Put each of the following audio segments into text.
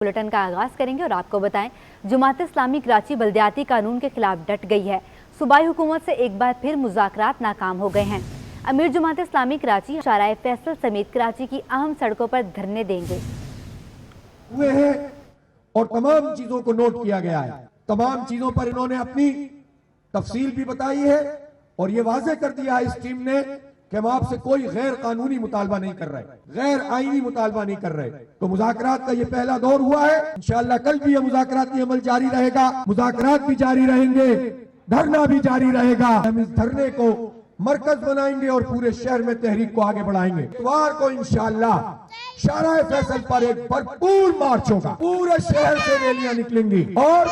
Bulletin का आगाज करेंगे और आपको बताएं, जमात इस्लामी कराची बल्दियाती कानून के खिलाफ डट गई है। सूबाई हुकूमत से एक बार फिर मुज़ाकरात नाकाम हो गए हैं। अमीर जमात इस्लामी कराची शाराए फैसल समेत कराची की अहम सड़कों पर धरने देंगे हुए हैं और तमाम चीजों को नोट किया गया है। तमाम चीजों पर इन्होंने अपनी तफसील भी बताई है और ये वाजे कर दिया है इस टीम ने कि हम आपसे कोई गैर कानूनी मुतालबा नहीं कर रहे, गैर आईनी मुतालबा नहीं कर रहे। तो मुज़ाकरात का ये पहला दौर हुआ है। इंशाअल्लाह कल भी ये मुज़ाकराती अमल जारी रहेगा, मुज़ाकरात भी जारी रहेंगे, धरना भी जारी रहेगा। हम इस धरने को मरकज बनाएंगे और पूरे शहर में तहरीक को आगे बढ़ाएंगे। इतवार को इंशाअल्लाह शाराए फैसल पर एक भरपूर मार्च होगा, पूरे शहर से रैलियां निकलेंगी और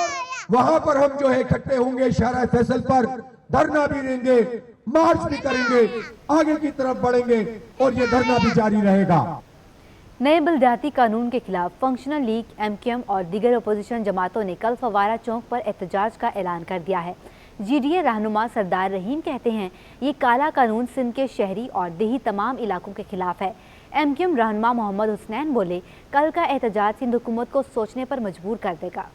वहां पर हम जो है इकट्ठे होंगे, शाराए फैसल पर धरना भी देंगे, मार्च भी करेंगे, आगे की तरफ बढ़ेंगे और ये धरना भी जारी रहेगा। नए बल्दियाती कानून के खिलाफ फंक्शनल लीग, MQM और दीगर अपोजिशन जमातों ने कल फवारा चौक पर एहतजाज का ऐलान कर दिया है। GDA रहनुमा सरदार रहीम कहते हैं ये काला कानून सिंध के शहरी और देही तमाम इलाकों के खिलाफ है। MQM रहनुमा मोहम्मद हुसनैन बोले, कल का एहतजाज सिंध हुकूमत को सोचने पर मजबूर कर देगा।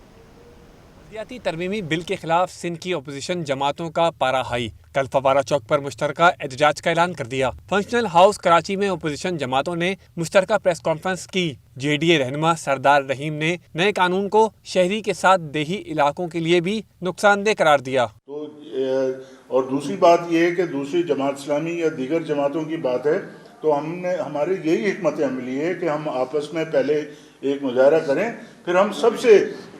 बल्दियाती तरमीमी बिल के खिलाफ सिंध की अपोजिशन जमातों का पारा हाई। कल फवारा चौक पर मुश्तरका एहतजाज का ऐलान कर दिया। फंक्शनल हाउस कराची में अपोजिशन जमातों ने मुश्तरका प्रेस कॉन्फ्रेंस की। JDA रहनुमा सरदार रहीम ने नए कानून को शहरी के साथ देही इलाकों के लिए भी नुकसानदेह करार दिया। और दूसरी बात यह है कि दूसरी जमात इस्लामी या दीगर जमातों की बात है तो हमारे यही हिकमत अमली है कि हम आपस में पहले एक मुजाहरा करें, फिर हम सबसे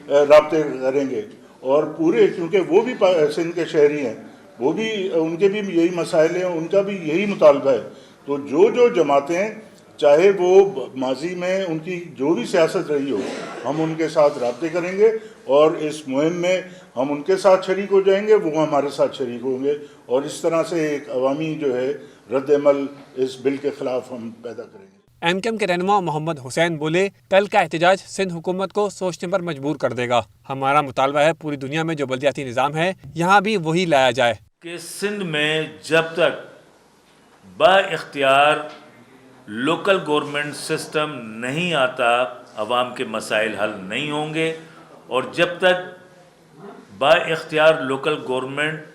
राब्ते करेंगे और पूरे, क्योंकि वो भी सिंध के शहरी हैं, वो भी उनके भी यही मसाइल हैं, उनका भी यही मुतालबा है। तो जो जमातें, चाहे वो माजी में उनकी जो भी सियासत रही हो, हम उनके साथ राब्ते करेंगे और इस मुहिम में हम उनके साथ शरीक हो जाएंगे, वो हमारे साथ शरीक होंगे और इस तरह से एक अवामी जो है रद्द-ए-अमल इस बिल के खिलाफ हम पैदा करेंगे। MQM के रहनुमा मोहम्मद हुसैन बोले, कल का एहतजाज सिंध हुकूमत को सोचने पर मजबूर कर देगा। हमारा मुतालबा है पूरी दुनिया में जो बल्दियाती निज़ाम है यहाँ भी वही लाया जाए कि सिंध में जब तक बाइख्तियार लोकल गवर्नमेंट सिस्टम नहीं आता, अवाम के मसाइल हल नहीं होंगे और जब तक बाइख्तियार लोकल गवर्नमेंट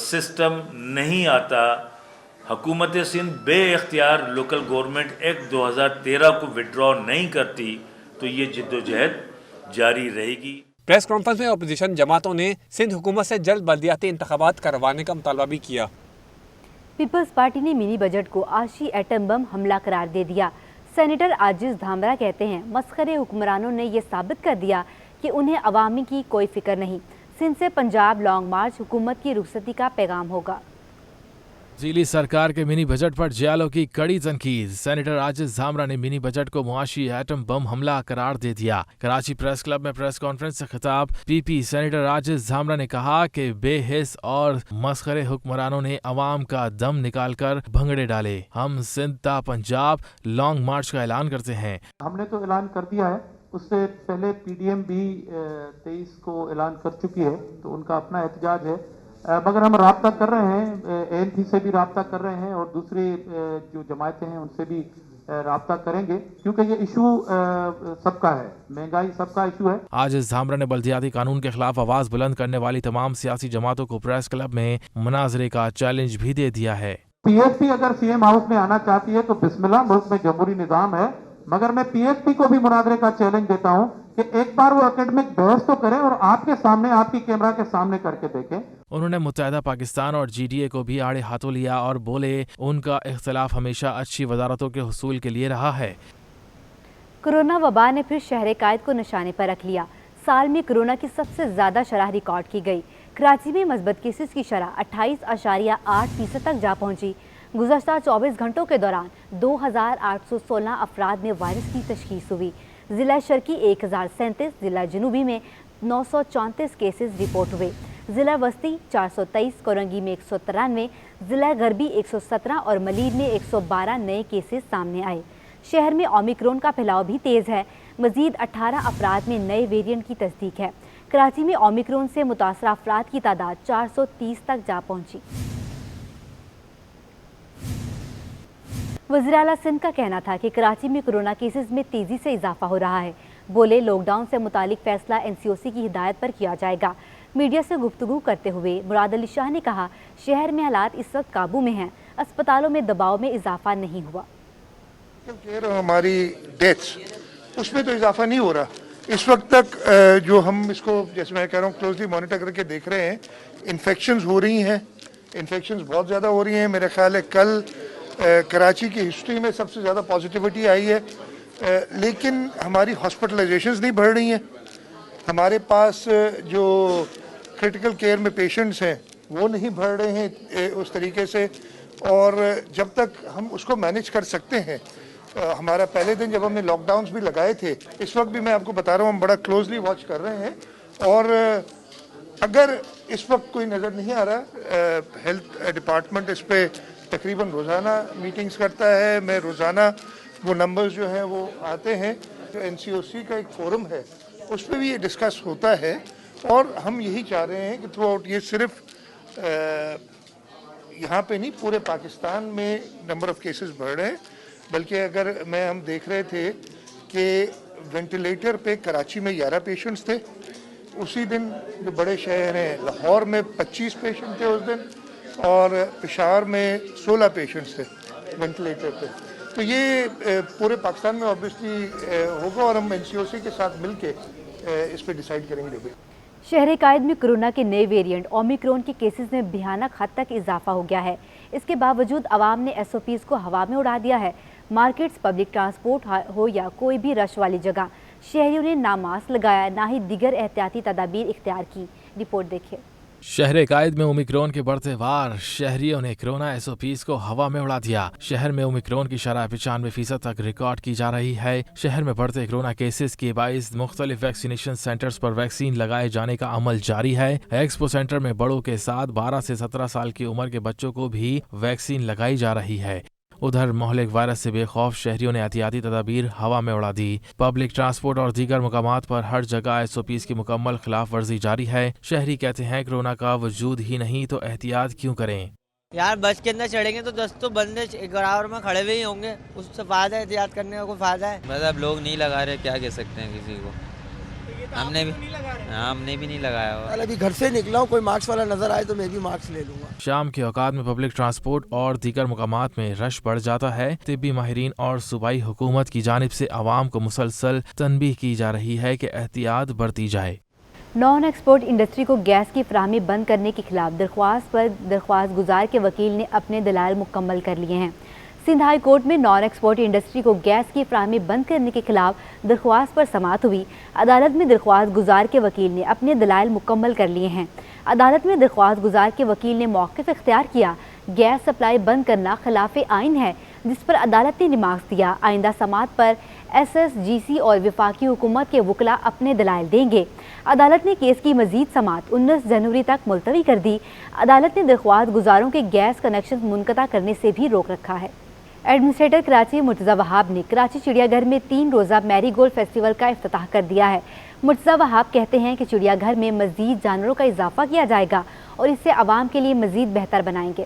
सिस्टम नहीं आता, हुकूमत सिंध बे इख्तियार लोकल गवर्नमेंट एक्ट 2013 को विड्रॉ नहीं करती तो ये जिद्दोजहद जारी रहेगी। प्रेस कॉन्फ्रेंस में अपोजिशन जमातों ने सिंध हुकूमत से जल्द बल्दियाती इंतखाबात करवाने का मुतालबा भी किया। पीपल्स पार्टी ने मिनी बजट को आशी एटम बम हमला करार दे दिया। सेनेटर आजिज धामरा कहते हैं, मस्खरे हुक्मरानों ने ये साबित कर दिया कि उन्हें अवामी की कोई फिक्र नहीं। सिंध से पंजाब लॉन्ग मार्च हुकूमत की रुखसती का पैगाम होगा। ज़िली सरकार के मिनी बजट पर जियालों की कड़ी तनकीद। सेनेटर आजिज धामरा ने मिनी बजट को मुआशी एटम बम हमला करार दे दिया। कराची प्रेस क्लब में प्रेस कॉन्फ्रेंस से खिताब PP सेनेटर आजिज धामरा ने कहा कि बेहिस और मस्खरे हुक्मरानों ने अवाम का दम निकाल कर भंगड़े डाले। हम सिंध ता पंजाब लॉन्ग मार्च का ऐलान करते हैं। हमने तो ऐलान कर दिया है, उससे पहले PDM भी 23 को ऐलान कर चुकी है, तो उनका अपना एहतजाज है। मगर हम राब्ता कर रहे हैं, ANP से भी राब्ता कर रहे हैं और दूसरी जो जमातें हैं उनसे भी राब्ता करेंगे, क्योंकि ये इशू सबका है, महंगाई सबका इशू है। आज इस धामरा ने बल्दियाती कानून के खिलाफ आवाज बुलंद करने वाली तमाम सियासी जमातों को प्रेस क्लब में मुनाजरे का चैलेंज भी दे दिया है। PSP अगर CM हाउस में आना चाहती है तो बिस्मिल्लाह, मुल्क में जमहूरी निज़ाम है, मगर मैं PSP को भी मुनाजरे का चैलेंज देता हूँ कि एक बार वो एकेडमिक बहस तो करें और आपके सामने, आपकी कैमरा के सामने करके देखें। उन्होंने मुत्तहिदा पाकिस्तान और GDA को भी आड़े हाथों लिया और बोले, उनका इख्तिलाफ हमेशा अच्छी वजारतों के हुसूल के लिए रहा है। कोरोना वबा ने फिर शहर कायद को निशाने पर रख लिया। साल में कोरोना की सबसे ज्यादा शरह रिकॉर्ड की गई। कराची में मस्बत केसेस की शरह 28.8% तक जा पहुंची। गुज़श्ता 24 घंटों के दौरान 2816 अफराद में वायरस की तशखीस हुई। ज़िला शर्की 1037, ज़िला जनूबी में 934 केसेस रिपोर्ट हुए। ज़िला वस्ती 423, कोरंगी में 193, ज़िला गरबी 117 और मलीर में 112 नए केसेस सामने आए। शहर में ओमिक्रॉन का फैलाव भी तेज़ है। मज़ीद 18 अफराद में नए वेरिएंट की तस्दीक है। कराची में ओमिक्रॉन से मुतासरा अफराद की तादाद 430 तक जा पहुँची। वज़ीर आला सिंध का कहना था कि कराची में कोरोना केसेस में तेज़ी से इजाफा हो रहा है। بولے لاک ڈاؤن سے متعلق فیصلہ NCOC کی ہدایت پر کیا جائے گا۔ میڈیا سے گفتگو کرتے ہوئے مراد علی شاہ نے کہا شہر میں حالات اس وقت قابو میں ہیں، اسپتالوں میں دباؤ میں اضافہ نہیں ہوا۔ ہماری ڈیتھس اس میں تو اضافہ نہیں ہو رہا اس وقت تک، جو ہم اس کو جیسے میں کہہ رہا ہوں کلوزلی مانیٹر کر کے دیکھ رہے ہیں، انفیکشنز ہو رہی ہیں، انفیکشنز بہت زیادہ ہو رہی ہیں۔ میرا خیال ہے کل کراچی کی ہسٹری میں سب سے زیادہ پازیٹیوٹی آئی ہے، لیکن ہماری ہاسپٹلائزیشنز نہیں بڑھ رہی ہیں۔ ہمارے پاس جو کرٹیکل کیئر میں پیشنٹس ہیں وہ نہیں بڑھ رہے ہیں اس طریقے سے، اور جب تک ہم اس کو مینیج کر سکتے ہیں، ہمارا پہلے دن جب ہم نے لاک ڈاؤنز بھی لگائے تھے، اس وقت بھی میں آپ کو بتا رہا ہوں ہم بڑا کلوزلی واچ کر رہے ہیں، اور اگر اس وقت کوئی نظر نہیں آ رہا، ہیلتھ ڈپارٹمنٹ اس پہ تقریباً روزانہ میٹنگز کرتا ہے، میں روزانہ وہ نمبرز جو ہیں وہ آتے ہیں، جو NCOC کا ایک فورم ہے اس پہ بھی یہ ڈسکس ہوتا ہے، اور ہم یہی چاہ رہے ہیں کہ تھرو آؤٹ یہ صرف یہاں پہ نہیں پورے پاکستان میں نمبر آف کیسز بڑھ رہے ہیں، بلکہ اگر ہم دیکھ رہے تھے کہ وینٹیلیٹر پہ کراچی میں 11 پیشنٹس تھے، اسی دن جو بڑے شہر ہیں لاہور میں 25 پیشنٹ تھے اس دن، اور پشاور میں 16 پیشنٹس تھے وینٹیلیٹر پہ۔ تو یہ پورے پاکستان میں آبویسلی ہوگا، اور ہم NCOC کے ساتھ مل کے اس پہ ڈیسائیڈ کریں گے۔ شہر قائد میں کورونا کے نئے ویریئنٹ اومیکرون کے کیسز میں بھیانک حد تک اضافہ ہو گیا ہے۔ اس کے باوجود عوام نے SOPs کو ہوا میں اڑا دیا ہے۔ مارکیٹس، پبلک ٹرانسپورٹ ہو یا کوئی بھی رش والی جگہ، شہریوں نے نہ ماسک لگایا نہ ہی دیگر احتیاطی تدابیر اختیار کی۔ رپورٹ دیکھیں۔ شہر قائد میں اومیکرون کے بڑھتے وار، شہریوں نے کورونا SOPs کو ہوا میں اڑا دیا۔ شہر میں اومیکرون کی شرح 95% تک ریکارڈ کی جا رہی ہے۔ شہر میں بڑھتے کورونا کیسز کے باعث مختلف ویکسینیشن سینٹرز پر ویکسین لگائے جانے کا عمل جاری ہے۔ ایکسپو سینٹر میں بڑوں کے ساتھ 12 سے 17 سال کی عمر کے بچوں کو بھی ویکسین لگائی جا رہی ہے۔ ادھر مہلک وائرس سے بے خوف شہریوں نے احتیاطی تدابیر ہوا میں اڑا دی۔ پبلک ٹرانسپورٹ اور دیگر مقامات پر ہر جگہ SOPs کی مکمل خلاف ورزی جاری ہے۔ شہری کہتے ہیں کورونا کا وجود ہی نہیں تو احتیاط کیوں کریں؟ یار بس کے اندر چڑھیں گے تو 10 تو بندے گراور میں کھڑے ہوئے ہی ہوں گے، اس سے فائدہ ہے، احتیاط کرنے کا کوئی فائدہ ہے؟ مطلب لوگ نہیں لگا رہے، کیا کہہ سکتے ہیں کسی کو۔ ہم نے بھی نہیں لگایا ہوا۔ ابھی گھر سے نکلا ہوں، کوئی مارکس والا نظر آئے تو میں بھی مارکس لے لوں گا۔ شام کے اوقات میں پبلک ٹرانسپورٹ اور دیگر مقامات میں رش بڑھ جاتا ہے۔ طبی ماہرین اور صوبائی حکومت کی جانب سے عوام کو مسلسل تنبیہ کی جا رہی ہے کہ احتیاط برتی جائے۔ نان ایکسپورٹ انڈسٹری کو گیس کی فراہمی بند کرنے کے خلاف درخواست پر درخواست گزار کے وکیل نے اپنے دلائل مکمل کر لیے ہیں۔ سندھ ہائی کورٹ میں نان ایکسپورٹ انڈسٹری کو گیس کی فراہمی بند کرنے کے خلاف درخواست پر سماعت ہوئی۔ عدالت میں درخواست گزار کے وکیل نے اپنے دلائل مکمل کر لیے ہیں۔ عدالت میں درخواست گزار کے وکیل نے موقف اختیار کیا۔ گیس سپلائی بند کرنا خلاف آئین ہے، جس پر عدالت نے ریمارکس دیا۔ آئندہ سماعت پر SSGC اور وفاقی حکومت کے وکلاء اپنے دلائل دیں گے۔ عدالت نے کیس کی مزید سماعت 19 جنوری تک ملتوی کر دی۔ عدالت نے درخواست گزاروں کے گیس کنیکشن منقطع کرنے سے بھی روک رکھا ہے۔ ایڈمنسٹریٹر کراچی مرتضی وہاب نے کراچی چڑیا گھر میں 3 روزہ میری گولڈ فیسٹیول کا افتتاح کر دیا ہے۔ مرتضی وہاب کہتے ہیں کہ چڑیا گھر میں مزید جانوروں کا اضافہ کیا جائے گا اور اسے عوام کے لیے مزید بہتر بنائیں گے۔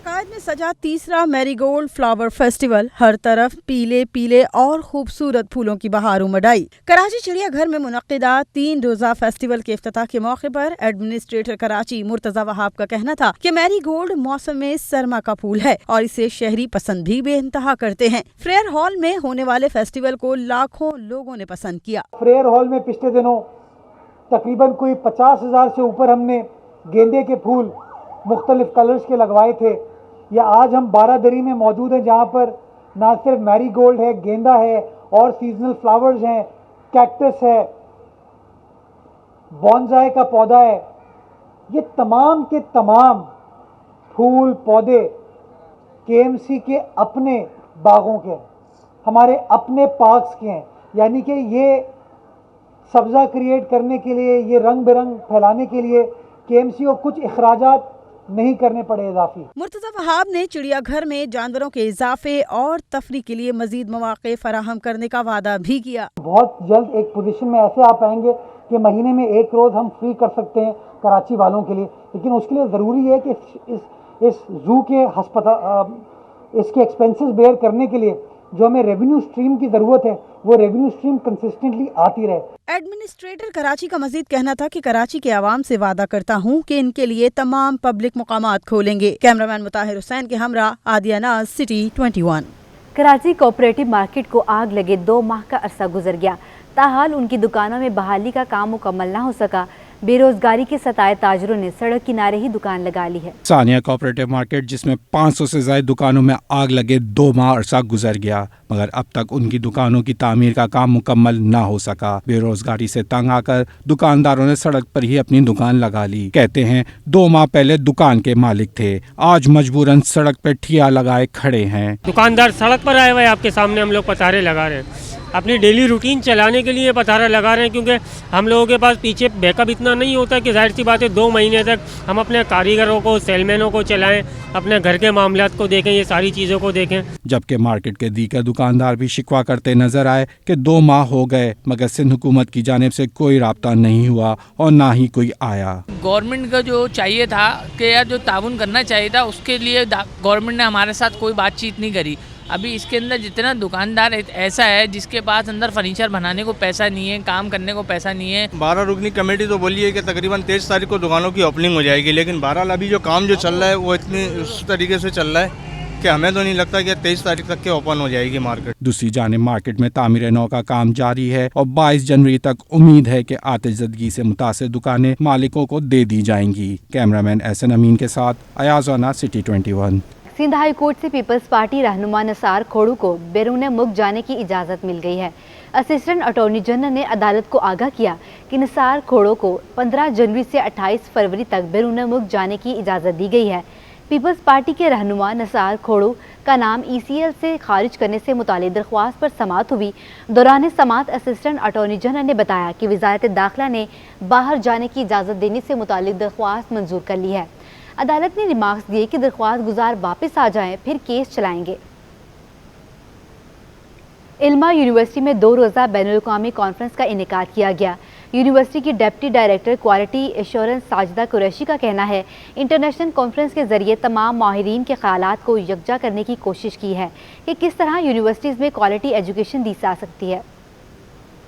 قائد میں سجا تیسرا میری گولڈ فلاور فیسٹیول ہر طرف پیلے پیلے اور خوبصورت پھولوں کی بہار امڈائی۔ کراچی چڑیا گھر میں منعقدہ 3 روزہ فیسٹیول کے افتتاح کے موقع پر ایڈمنسٹریٹر کراچی مرتضی وہاب کا کہنا تھا کہ میری گولڈ موسم سرما کا پھول ہے اور اسے شہری پسند بھی بے انتہا کرتے ہیں۔ فریئر ہال میں ہونے والے فیسٹیول کو لاکھوں لوگوں نے پسند کیا۔ فریئر ہال میں پچھلے دنوں تقریباً کوئی 50,000 سے اوپر ہم نے گیندے کے پھول مختلف کلرز کے لگوائے تھے۔ یا آج ہم 12 دری میں موجود ہیں، جہاں پر نہ صرف میری گولڈ ہے، گیندا ہے اور سیزنل فلاورز ہیں، کیکٹس ہے، بونزائی کا پودا ہے۔ یہ تمام کے تمام پھول پودے KMC کے اپنے باغوں کے ہیں، ہمارے اپنے پارکس کے ہیں، یعنی کہ یہ سبزہ کریٹ کرنے کے لیے، یہ رنگ برنگ پھیلانے کے لیے KMC کو کچھ اخراجات نہیں کرنے پڑے اضافی۔ مرتضی وہاب نے چڑیا گھر میں جانوروں کے اضافے اور تفریح کے لیے مزید مواقع فراہم کرنے کا وعدہ بھی کیا۔ بہت جلد ایک پوزیشن میں ایسے آپ آئیں گے کہ مہینے میں 1 روز ہم فری کر سکتے ہیں کراچی والوں کے لیے، لیکن اس کے لیے ضروری ہے کہ اس زو کے اس کے ایکسپینسز بیئر کرنے کے لیے जो हमें रेवेन्यू स्ट्रीम की ज़रूरत है वो रेवेन्यू स्ट्रीम कंसिस्टेंटली आती रहे। एडमिनिस्ट्रेटर कराची का मजीद कहना था कि कराची के आवाम से वादा करता हूँ कि इनके लिए तमाम पब्लिक मुकामात खोलेंगे। कैमरामैन मुताहिर हुसैन के हमरा आदिया नाज, सिटी 21। कराची कोऑपरेटिव मार्केट को आग लगे 2 माह का अरसा गुजर गया, ताहाल उनकी दुकानों में बहाली का काम मुकम्मल न हो सका। बेरोजगारी के सताए ताजरों ने सड़क किनारे ही दुकान लगा ली है। सानिया कोऑपरेटिव मार्केट जिसमें 500 से ज्यादा दुकानों में आग लगे 2 माह अरसा गुजर गया, मगर अब तक उनकी दुकानों की तामीर का काम मुकम्मल ना हो सका। बेरोजगारी से तंग आकर दुकानदारों ने सड़क पर ही अपनी दुकान लगा ली। कहते हैं 2 माह पहले दुकान के मालिक थे, आज मजबूरन सड़क पर ठिया लगाए खड़े हैं। दुकानदार सड़क पर आए हुए, आपके सामने हम लोग पतारे लगा रहे हैं, अपनी डेली रूटीन चलाने के लिए पतारा लगा रहे हैं, क्योंकि हम लोगों के पास पीछे बैकअप इतना नहीं होता कि जाहिर सी बात है 2 महीने तक हम अपने कारीगरों को, सेलमैनों को चलाएं, अपने घर के मामलात को देखें, ये सारी चीज़ों को देखें। जबकि मार्केट के दीगर दुकानदार भी शिकवा करते नजर आए कि 2 माह हो गए मगर सिंध हुकूमत की जानिब से कोई राब्ता नहीं हुआ और ना ही कोई आया। गवर्नमेंट का जो चाहिए था कि यार जो ताउन करना चाहिए था, उसके लिए गवर्नमेंट ने हमारे साथ कोई बातचीत नहीं करी। अभी इसके अंदर जितना दुकानदार ऐसा है जिसके पास अंदर फर्नीचर बनाने को पैसा नहीं है, काम करने को पैसा नहीं है। 12 रुकनी कमेटी तो बोली है कि तकरीबन 23 तारीख को दुकानों की ओपनिंग हो जाएगी, लेकिन बहरहाल अभी जो काम जो चल रहा है वो इतनी उस तरीके से चल रहा है कि हमें तो नहीं लगता कि 23 तारीख तक के ओपन हो जाएगी मार्केट। दूसरी जानिब मार्केट में तामीर नौ का काम जारी है और 22 जनवरी तक उम्मीद है कि आतिशज़दगी से मुतासिर दुकानें मालिकों को दे दी जाएंगी। कैमरामैन एहसन अमीन के साथ Ayaz Rana, city 21। Sindh high court से पीपल्स पार्टी रहनुमा नसार खोड़ू को बैरून मुल्क जाने की इजाज़त मिल गई है। असिस्टेंट अटॉर्नी जनरल ने अदालत को आगाह किया कि नसार खोड़ू को 15 जनवरी से 28 फरवरी तक बैरून मुल्क जाने की इजाज़त दी गई है। पीपल्स पार्टी के रहनुमा नसार खोड़ू का नाम ECL से खारिज करने से मुतालिक दरख्वास्त पर समाअत हुई। दौरान समाअत असिस्टेंट अटॉर्नी जनरल ने बताया कि वज़ारत दाखिला ने बाहर जाने की इजाज़त देने से मुतालिक दरख्वास्त मंजूर कर ली है। अदालत ने रिमार्क्स दिए कि दरख्वास्त गुजार वापस आ जाएं, फिर केस चलाएंगे। इल्मा यूनिवर्सिटी में 2 रोज़ा बैनुल-अक़वामी कॉन्फ्रेंस का इनेकाद किया गया। यूनिवर्सिटी की deputy director quality assurance Sajida Qureshi का कहना है, इंटरनेशनल कॉन्फ्रेंस के ज़रिए तमाम माहिरीन के ख़यालात को यकजा करने की कोशिश की है कि किस तरह यूनिवर्सिटीज़ में क्वालिटी एजुकेशन दी जा सकती है।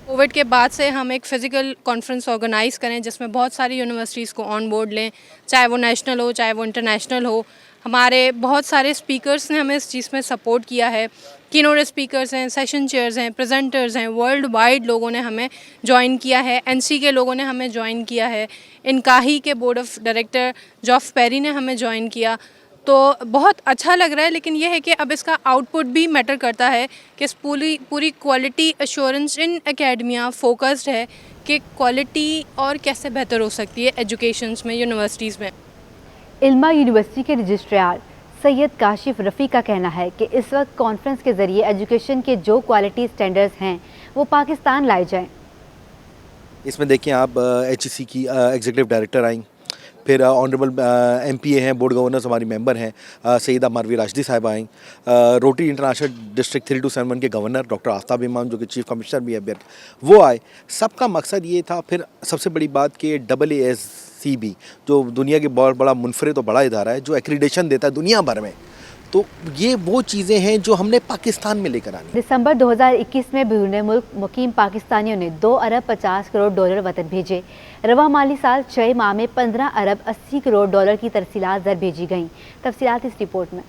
कोविड के बाद से हम एक फ़िज़िकल कॉन्फ्रेंस ऑर्गेनाइज़ करें जिसमें बहुत सारी यूनिवर्सिटीज़ को ऑन बोर्ड लें, चाहे वो नेशनल हो चाहे वो इंटरनेशनल हो। हमारे बहुत सारे स्पीकर्स ने हमें इस चीज़ में सपोर्ट किया है। कीनोट स्पीकर्स हैं, सेशन चेयर्स हैं, प्रेजेंटर्स हैं, वर्ल्ड वाइड लोगों ने हमें ज्वाइन किया है। NC के लोगों ने हमें ज्वाइन किया है, इनकाही के board of director Geoff Perry ने हमें ज्वाइन किया। तो बहुत अच्छा लग रहा है, लेकिन यह है कि अब इसका आउटपुट भी मैटर करता है कि पूरी क्वालिटी एश्योरेंस इन एकेडमिया फोकस्ड है कि क्वालिटी और कैसे बेहतर हो सकती है एजुकेशंस में, यूनिवर्सिटीज़ में। इल्मा यूनिवर्सिटी के रजिस्ट्रार सैयद काशिफ रफ़ी का कहना है कि इस वक्त कॉन्फ्रेंस के ज़रिए एजुकेशन के जो क्वालिटी स्टैंडर्ड्स हैं वो पाकिस्तान लाए जाएं। इसमें देखिए आप HEC की एग्जीक्यूटिव डायरेक्टर आई, फिर ऑनरेबल MPA हैं, बोर्ड गवर्नर्स हमारी मेंबर हैं, सईदा मारवी राशिदी साहिब आई, रोटरी इंटरनेशनल डिस्ट्रिक्ट 3271 के गवर्नर डॉक्टर आफ्ताब इमाम जो कि चीफ कमिश्नर भी है वो आए। सबका मकसद ये था, फिर सबसे बड़ी बात कि AASCB जो दुनिया के बहुत बड़ा मुनफरिद और बड़ा इदारा है जो एक्रीडेशन देता है दुनिया भर में, तो ये वो चीज़ें हैं जो हमने पाकिस्तान में लेकर आनी। दिसंबर 2021 में बैरून मुल्क मुकीम पाकिस्तानियों ने 2 अरब 50 करोड़ डॉलर वतन भेजे। रवा माली साल 6 माह में 15 अरब 80 करोड़ डॉलर की तरसीलात ज़र भेजी गईं। तफसीलात इस रिपोर्ट में।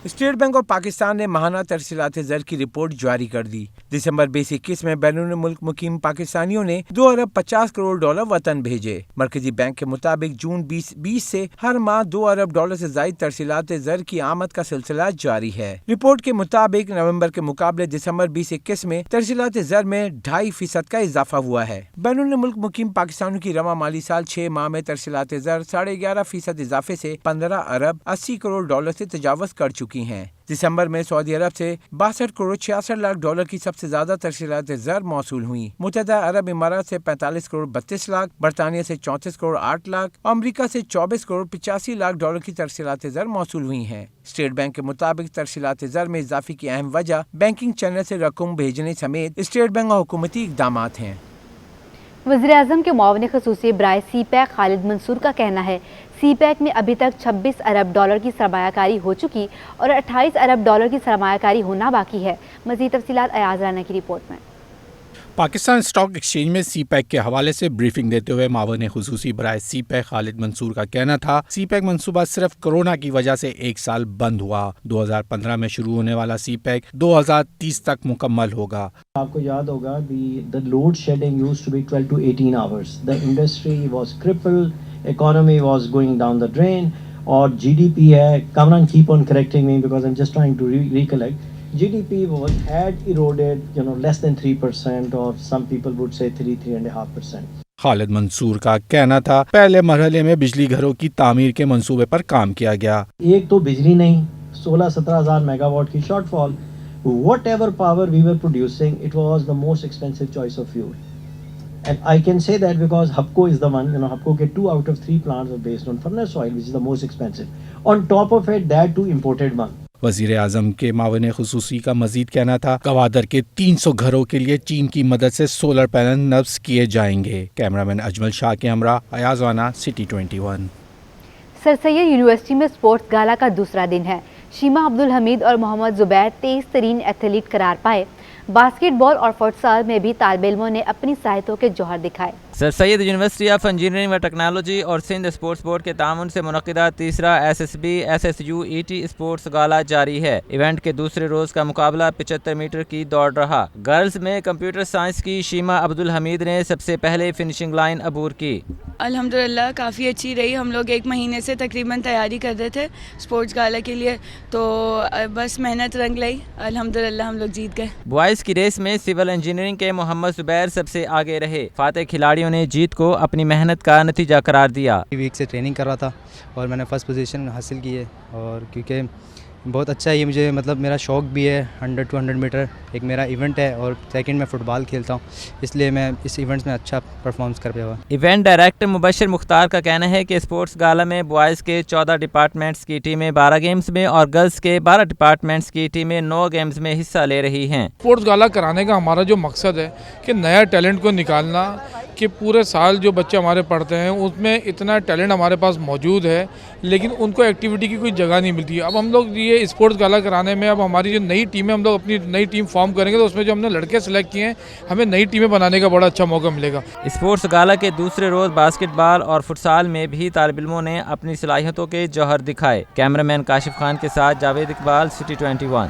स्टेट बैंक ऑफ पाकिस्तान ने माहाना तरसीलात ज़र की रिपोर्ट जारी कर दी। दिसंबर 2021 में बैरून मुल्क मुकीम पाकिस्तानियों ने 2 अरब 50 करोड़ डॉलर वतन भेजे। मरकजी बैंक के मुताबिक जून 2020 से हर माह 2 अरब डॉलर से ज़ायद तरसीलात ज़र की आमद का सिलसिला जारी है। रिपोर्ट के मुताबिक नवंबर के मुकाबले दिसंबर 2021 में तरसीलात ज़र में 2.5% का इजाफा हुआ है। बैरून मुल्क मुकीम पाकिस्तानियों की रवा माली साल 6 माह में तरसीलात ज़र 11.5% इजाफे से 15 अरब 80 करोड़ डॉलर से तजावज़ कर चुकी हैं। दिसंबर में सऊदी अरब से 62 करोड़ 66 लाख डॉलर की सबसे ज्यादा तरसीलात ज़र मौसूल हुई। मुत्तहदा अरब इमारात से 45 करोड़ 32 लाख, बरतानिया से 34 करोड़ 8 लाख, अमेरिका से 24 करोड़ 85 लाख डॉलर की तरसीलात ज़र मौसूल हुई हैं। स्टेट बैंक के मुताबिक तरसीलात ज़र में इजाफे की अहम वजह बैंकिंग चैनल से रकम भेजने समेत स्टेट बैंक और हुकूमती इकदामात हैं। वज़ीर-ए-आज़म के मुआविन ख़ुसूसी बराए सी पैक खालिद मंसूर का कहना है सी पैक में अभी तक 26 अरब डॉलर की सरमायाकारी हो चुकी और 28 अरब डॉलर की सरमायाकारी होना बाकी है। मज़ीद तफ़सीलात अयाज़ राना की रिपोर्ट में। पाकिस्तान स्टॉक एक्सचेंज में सी पैक के हवाले से ब्रीफिंग देते हुए मावन खुसूसी बराए सी पैक खालिद मंसूर का कहना था सी पैक मनसूबा सिर्फ कोरोना की वजह से 1 साल बंद हुआ। 2015 में शुरू होने वाला सी पैक 2030 तक मुकम्मल होगा। आपको याद होगा the load shedding used to be 12 to 18 hours. The industry was crippled, economy was going down the drain. और GDP है, Kamran keep on correcting me because I'm just trying to recollect. GDP had eroded, less than 3%, or some people would say 3.5%. Khalid Mansoor का कहना था पहले मरहले में बिजली घरों की तामीर के मंसूबे पर काम किया गया। एक तो बिजली नहीं, 16-17 हज़ार मेगावाट की shortfall. Whatever power we were producing, it was the most expensive choice of fuel. And I can say that because HUBCO is the one, HUBCO के 2 out of 3 plants are based on furnace oil, which is the most expensive. On top of it, that too imported one. वज़ीर आज़म के मावन खुसूसी का मजीद कहना था गवादर के 300 घरों के लिए चीन की मदद से सोलर पैनल नस्ब किए जाएंगे। कैमरामैन अजमल शाह के हमरा Ayaz Rana, city 21। Sir Syed university में स्पोर्ट्स गाला का दूसरा दिन है। शीमा अब्दुल हमीद और मोहम्मद जुबैर तेज तरीन एथलीट करार पाए। बास्केटबॉल और फुटसाल में भी तालिब इल्मों ने अपनी साहित्यों के जौहर दिखाए। Sir Syed university of engineering व टेक्नोलॉजी और सिंध स्पोर्ट्स बोर्ड के ताउन से मुनक़िदा तीसरा SSB SSU ET स्पोर्ट्स गाला जारी है। इवेंट के दूसरे रोज़ का मुकाबला 75 मीटर की दौड़ रहा। गर्ल्स में कंप्यूटर साइंस की शीमा अब्दुल हमीद ने सबसे पहले फिनिशिंग लाइन अबूर की। अल्हम्दुलिल्लाह काफ़ी अच्छी रही। हम लोग 1 महीने से तकरीबन तैयारी कर रहे थे स्पोर्ट्स गाला के लिए, तो बस मेहनत रंग लाई। अल्हम्दुलिल्लाह हम लोग जीत गए। बॉयज़ की रेस में सिविल इंजीनियरिंग के मोहम्मद जुबैर सबसे आगे रहे। फातेह खिलाड़ियों ने जीत को अपनी मेहनत का नतीजा करार दिया। वीक से ट्रेनिंग कर रहा था और मैंने फर्स्ट पोजीशन हासिल की है, और क्योंकि बहुत अच्छा है ये मुझे, मतलब मेरा शौक़ भी है 100 to 100 मीटर एक मेरा इवेंट है, और सेकंड में फ़ुटबॉल खेलता हूँ, इसलिए मैं इस इवेंट्स में अच्छा परफॉर्मेंस कर पाया हुआ। इवेंट डायरेक्टर मुबशर मुख्तार का कहना है कि स्पोर्ट्स गाला में बॉयज़ के 14 डिपार्टमेंट्स की टीमें 12 गेम्स में और गर्ल्स के 12 डिपार्टमेंट्स की टीमें 9 गेम्स में हिस्सा ले रही हैं। स्पोर्ट्स गाला कराने का हमारा जो मकसद है कि नया टैलेंट को निकालना, कि पूरे साल जो बच्चे हमारे पढ़ते हैं उसमें इतना टैलेंट हमारे पास मौजूद है, लेकिन उनको एक्टिविटी की कोई जगह नहीं मिलती है। अब हम लोग ये स्पोर्ट्स गाला कराने में, अब हमारी जो नई टीम है, हम लोग अपनी नई टीम फॉर्म करेंगे, तो उसमें जो हमने लड़के सेलेक्ट किए हैं, हमें नई टीमें बनाने का बड़ा अच्छा मौका मिलेगा। स्पोर्ट्स गाला के दूसरे रोज़ बास्केटबॉल और फुटसाल में भी तालिब इल्मों ने अपनी सलाहियतों के जौहर दिखाए। कैमरामैन काशिफ खान के साथ जावेद इकबाल, सिटी 21।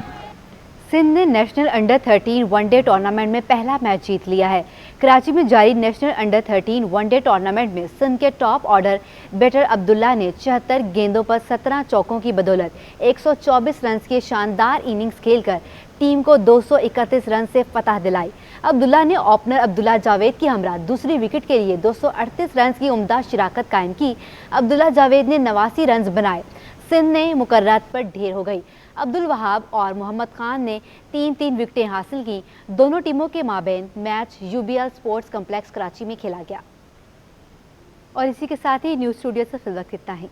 सिंध ने नेशनल अंडर 13 वनडे टूर्नामेंट में पहला मैच जीत लिया है। कराची में जारी नेशनल अंडर 13 वनडे टूर्नामेंट में सिंध के टॉप ऑर्डर बैटर अब्दुल्ला ने 74 गेंदों पर 17 चौकों की बदौलत 124 रन की शानदार इनिंग्स खेलकर टीम को 231 रन से फतह दिलाई। अब्दुल्ला ने ओपनर अब्दुल्ला जावेद की हमरा दूसरी विकेट के लिए 238 रन की उम्दा शिराकत कायम की। अब्दुल्ला जावेद ने 89 रन बनाए। सिंध ने मुकर्ररात पर ढेर हो गई। अब्दुल वहाब और मोहम्मद खान ने 3-3 विकेटें हासिल की। दोनों टीमों के माबैन match UBL sports complex Karachi में खेला गया। और इसी के साथ ही न्यूज़ स्टूडियो से फिल वक्त इतना ही।